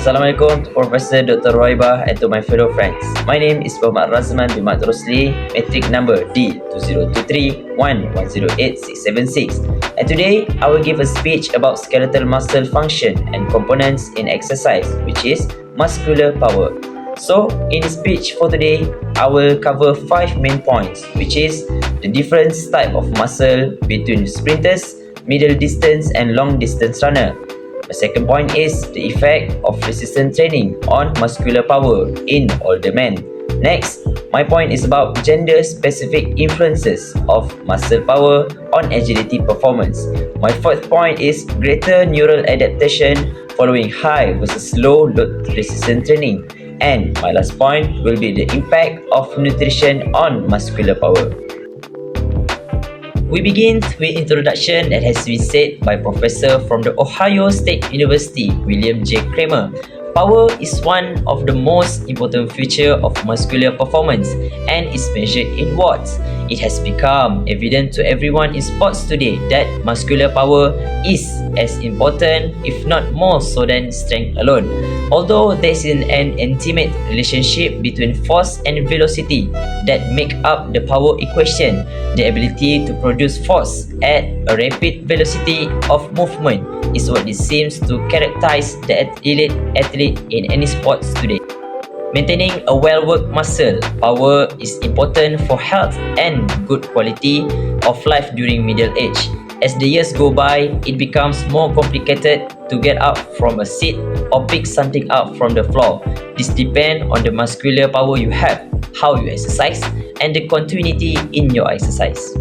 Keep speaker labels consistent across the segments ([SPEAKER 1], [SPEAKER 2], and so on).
[SPEAKER 1] Assalamualaikum to Professor Dr. Roibah and to my fellow friends. My name is Muhammad Razman bin Mat Rosli, metric number D2023110866. And today, I will give a speech about skeletal muscle function and components in exercise, which is muscular power. So, in the speech for today, I will cover 5 main points, which is the different type of muscle between sprinters, middle distance and long distance runner. The second point is the effect of resistance training on muscular power in older men. Next, my point is about gender-specific influences of muscle power on agility performance. My fourth point is greater neural adaptation following high versus low load resistance training. And my last point will be the impact of nutrition on muscular power. We begin with introduction that has been said by Professor from the Ohio State University, William J. Kramer. Power is one of the most important features of muscular performance and is measured in watts. It has become evident to everyone in sports today that muscular power is as important, if not more so than strength alone. Although there is an intimate relationship between force and velocity that make up the power equation, the ability to produce force at a rapid velocity of movement is what it seems to characterize the elite athlete in any sports today. Maintaining a well-worked muscle power is important for health and good quality of life during middle age. As the years go by, it becomes more complicated to get up from a seat or pick something up from the floor. This depends on the muscular power you have, how you exercise, and the continuity in your exercise.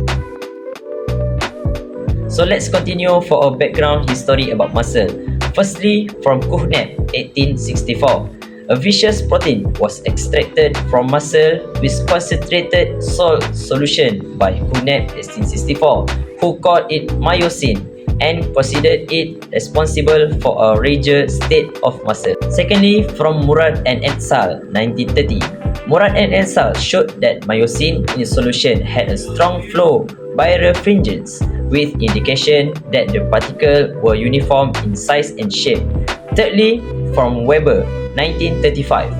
[SPEAKER 1] So let's continue for a background history about muscle. Firstly, from Kuhnert, 1864. A viscous protein was extracted from muscle with concentrated salt solution by Kuhnert 1864, who called it myosin and considered it responsible for a regular state of muscle. Secondly, from Murad and Ensal, 1930. Murad and Ensal showed that myosin in solution had a strong flow birefringence with indication that the particles were uniform in size and shape. Thirdly, from Weber, 1935,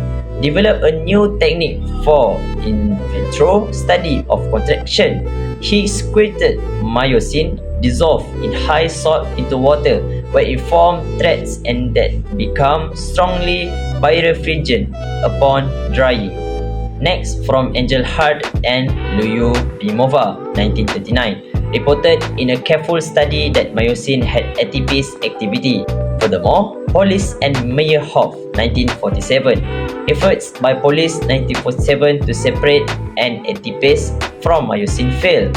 [SPEAKER 1] developed a new technique for in vitro study of contraction. He squirted myosin dissolved in high salt into water where it formed threads and that become strongly birefringent upon drying. Next, from Engelhardt and Lyubimova, 1939, reported in a careful study that myosin had ATPase activity. Furthermore, Polis and Meyerhoff, 1947, efforts by Polis 1947 to separate an ATPase from myosin failed.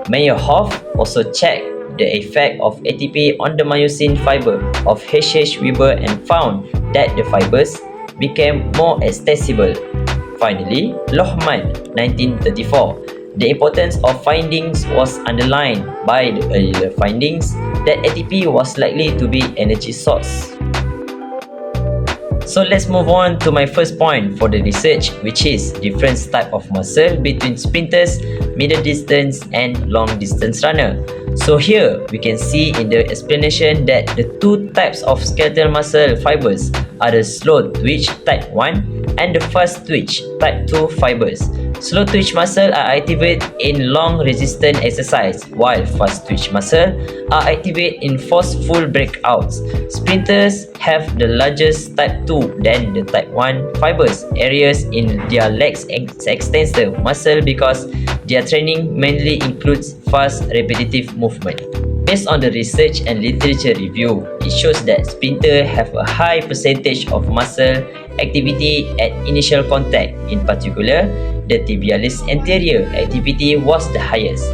[SPEAKER 1] Meyerhoff also checked the effect of ATP on the myosin fiber of H. Weber and found that the fibers became more extensible. Finally, Lohmann, 1934. The importance of findings was underlined by the earlier findings that ATP was likely to be energy source. So let's move on to my first point for the research, which is different type of muscle between sprinters, middle distance and long distance runner. So here we can see in the explanation that the two types of skeletal muscle fibers are the slow twitch type 1 and the fast twitch type 2 fibers. Slow twitch muscle are activated in long resistance exercise, while fast twitch muscle are activated in forceful breakouts. Sprinters have the largest type 2 than the type 1 fibers areas in their legs extensor muscle because their training mainly includes fast repetitive movement. Based on the research and literature review, it shows that sprinters have a high percentage of muscle activity at initial contact. In particular, the tibialis anterior activity was the highest,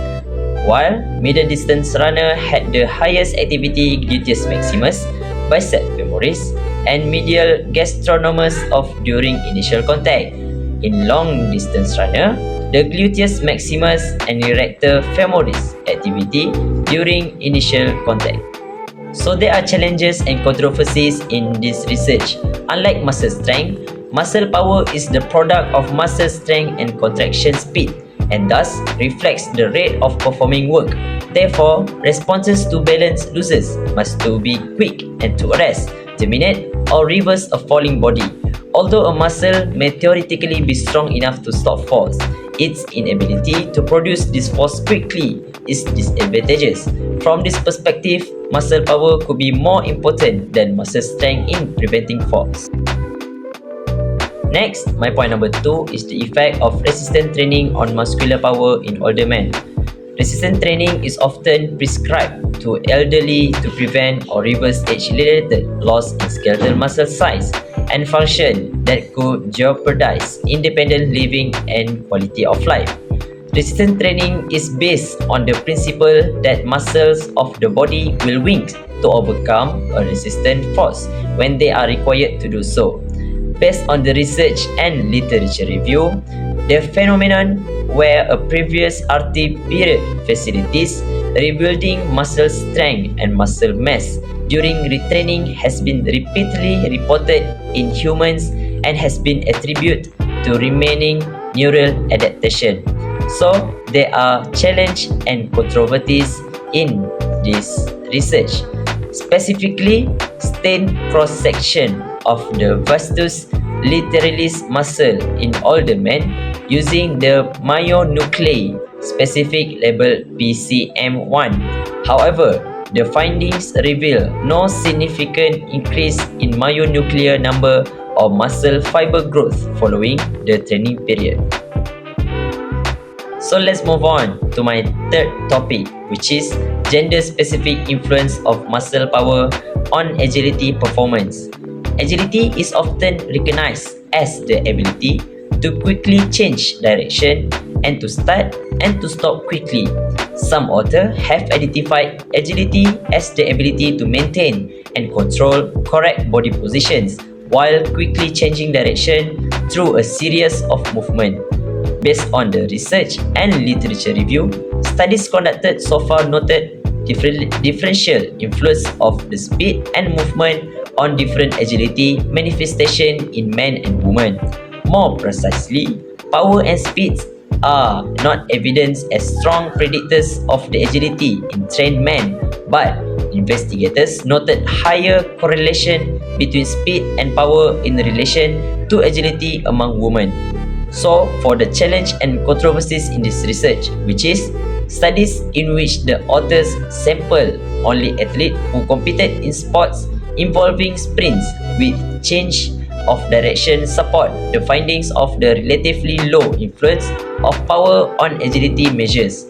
[SPEAKER 1] while middle distance runner had the highest activity gluteus maximus, bicep femoris, and medial gastrocnemius of during initial contact. In long distance runner, the gluteus maximus and erector femoris activity during initial contact. So there are challenges and controversies in this research. Unlike muscle strength, muscle power is the product of muscle strength and contraction speed, and thus reflects the rate of performing work. Therefore, responses to balance losses must to be quick and to arrest terminate or reverse a falling body. Although a muscle may theoretically be strong enough to stop force, its inability to produce this force quickly is disadvantageous. From this perspective, muscle power could be more important than muscle strength in preventing falls. Next, my point number 2 is the effect of resistance training on muscular power in older men. Resistance training is often prescribed to elderly to prevent or reverse age-related loss in skeletal muscle size and function that could jeopardize independent living and quality of life. Resistance training is based on the principle that muscles of the body will wink to overcome a resistant force when they are required to do so. Based on the research and literature review, the phenomenon where a previous RT period facilitates rebuilding muscle strength and muscle mass during retraining has been repeatedly reported in humans and has been attributed to remaining neural adaptation. So, there are challenges and controversies in this research. Specifically, stained cross-section of the vastus lateralis muscle in older men using the myonuclei specific label PCM1. However, the findings reveal no significant increase in myonuclear number or muscle fiber growth following the training period. So let's move on to my third topic, which is gender-specific influence of muscle power on agility performance. Agility is often recognized as the ability to quickly change direction and to start and to stop quickly. Some authors have identified agility as the ability to maintain and control correct body positions while quickly changing direction through a series of movements. Based on the research and literature review, studies conducted so far noted differential influence of the speed and movement on different agility manifestation in men and women. More precisely, power and speed are not evidenced as strong predictors of the agility in trained men, but investigators noted higher correlation between speed and power in relation to agility among women. So, for the challenge and controversies in this research, which is studies in which the authors sample only athletes who competed in sports involving sprints with change of direction support the findings of the relatively low influence of power on agility measures.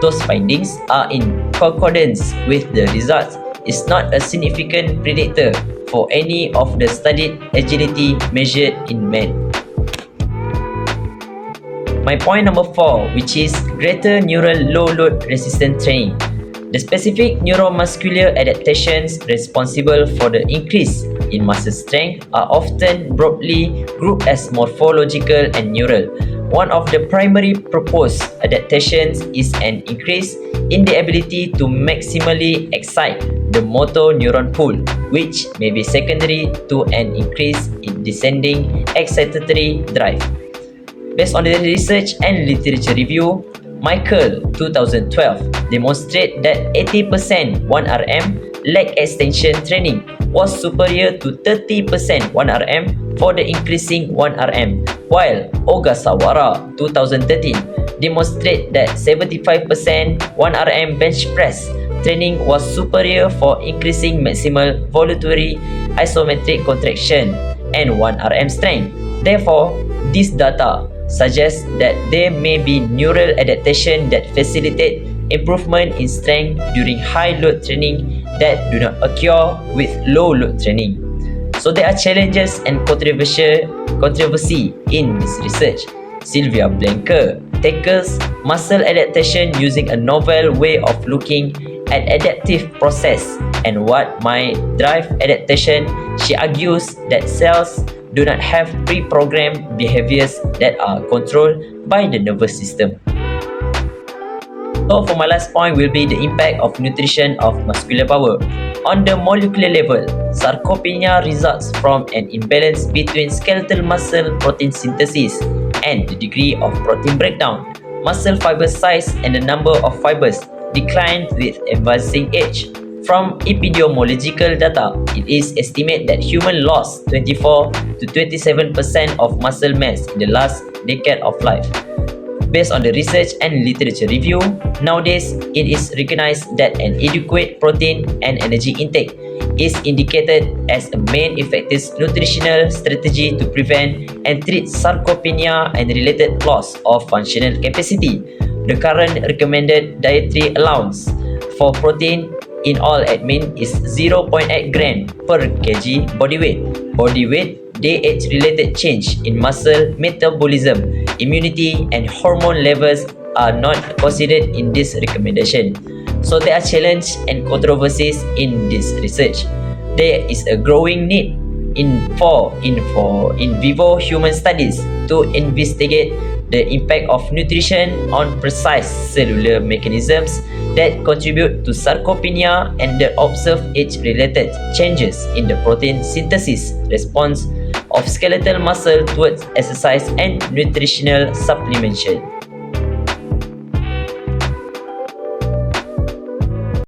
[SPEAKER 1] Those findings are in concordance with the results is not a significant predictor for any of the studied agility measured in men. My point number 4, which is greater neural low load resistant training. The specific neuromuscular adaptations responsible for the increase in muscle strength are often broadly grouped as morphological and neural. One of the primary proposed adaptations is an increase in the ability to maximally excite the motor neuron pool, which may be secondary to an increase in descending excitatory drive. Based on the research and literature review, Michael 2012 demonstrated that 80% 1RM leg extension training was superior to 30% 1RM for the increasing 1RM, while Ogasawara 2013 demonstrated that 75% 1RM bench press training was superior for increasing maximal voluntary isometric contraction and 1RM strength. Therefore, this data suggests that there may be neural adaptation that facilitate improvement in strength during high load training that do not occur with low load training. So there are challenges and controversy in this research. Sylvia Blanker tackles muscle adaptation using a novel way of looking at adaptive process and what might drive adaptation. She argues that cells do not have pre-programmed behaviors that are controlled by the nervous system. So for my last point will be the impact of nutrition of muscular power. On the molecular level, sarcopenia results from an imbalance between skeletal muscle protein synthesis and the degree of protein breakdown. Muscle fiber size and the number of fibers decline with advancing age. From epidemiological data, it is estimated that humans lost 24 to 27% of muscle mass in the last decade of life. Based on the research and literature review, nowadays it is recognized that an adequate protein and energy intake is indicated as a main effective nutritional strategy to prevent and treat sarcopenia and related loss of functional capacity. The current recommended dietary allowance for protein in all admin is 0.8 gram per kg body weight. Body weight, day age-related change in muscle metabolism, immunity, and hormone levels are not considered in this recommendation. So there are challenges and controversies in this research. There is a growing need in vivo human studies to investigate the impact of nutrition on precise cellular mechanisms that contribute to sarcopenia and the observed age-related changes in the protein synthesis response of skeletal muscle towards exercise and nutritional supplementation.